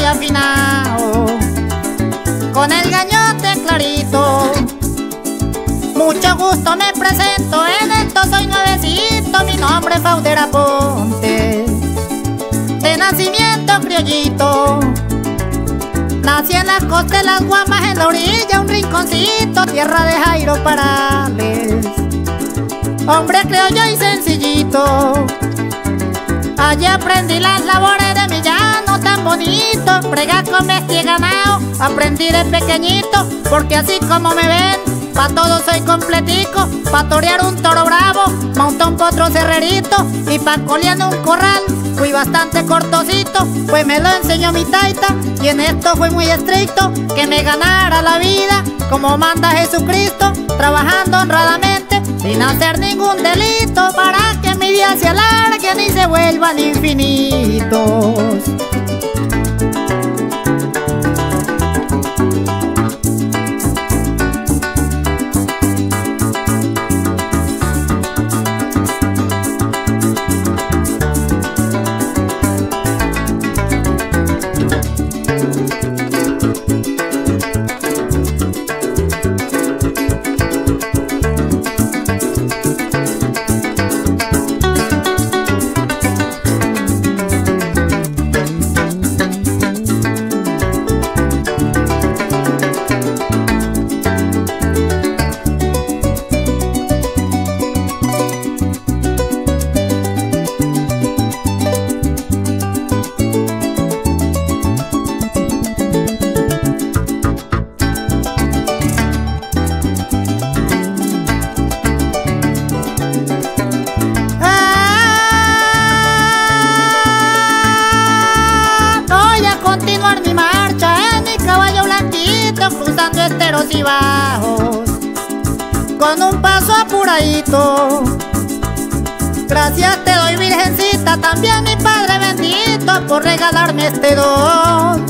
afinado, con el gañote clarito. Mucho gusto, me presento, en esto soy nuevecito, mi nombre es Fauder Aponte, de nacimiento criollito. Nací en las costas de las Guamas, en la orilla un rinconcito, tierra de Jairo Parales, hombre criollo y sencillito. Allí aprendí las labores de mi llano tan bonito, fregar con bestia y ganado, aprendí de pequeñito, porque así como me ven, pa' todo soy completico, pa' torear un toro bravo, monta un potro cerrerito, y pa' colear un corral, fui bastante cortocito, pues me lo enseñó mi taita, y en esto fue muy estricto, que me ganara la vida, como manda Jesucristo, trabajando honradamente, sin hacer ningún delito, para que mi día se alarguen y se vuelvan infinitos. Cruzando esteros y bajos, con un paso apuradito. Gracias te doy, Virgencita, también mi Padre bendito, por regalarme este don,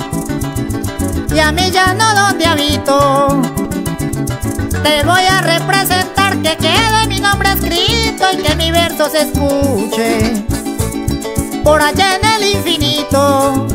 y a mi llano donde habito. Te voy a representar, que quede mi nombre escrito, y que mi verso se escuche por allá en el infinito.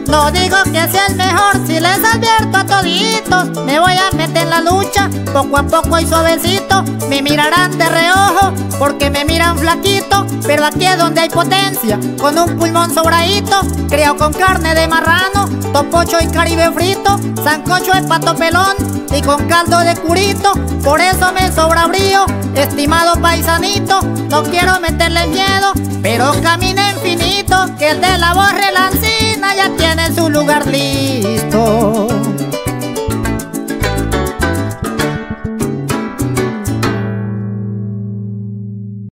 No digo que sea el mejor, si les advierto a toditos, me voy a meter en la lucha, poco a poco y suavecito. Me mirarán de reojo, porque me miran flaquito, pero aquí es donde hay potencia, con un pulmón sobradito, criado con carne de marrano, topocho y caribe frito, sancocho de pato pelón, y con caldo de curito, por eso me sobra brío, estimado paisanito. No quiero meterle miedo, pero camina infinito, que el de la voz relancina ya tiene su lugar libre.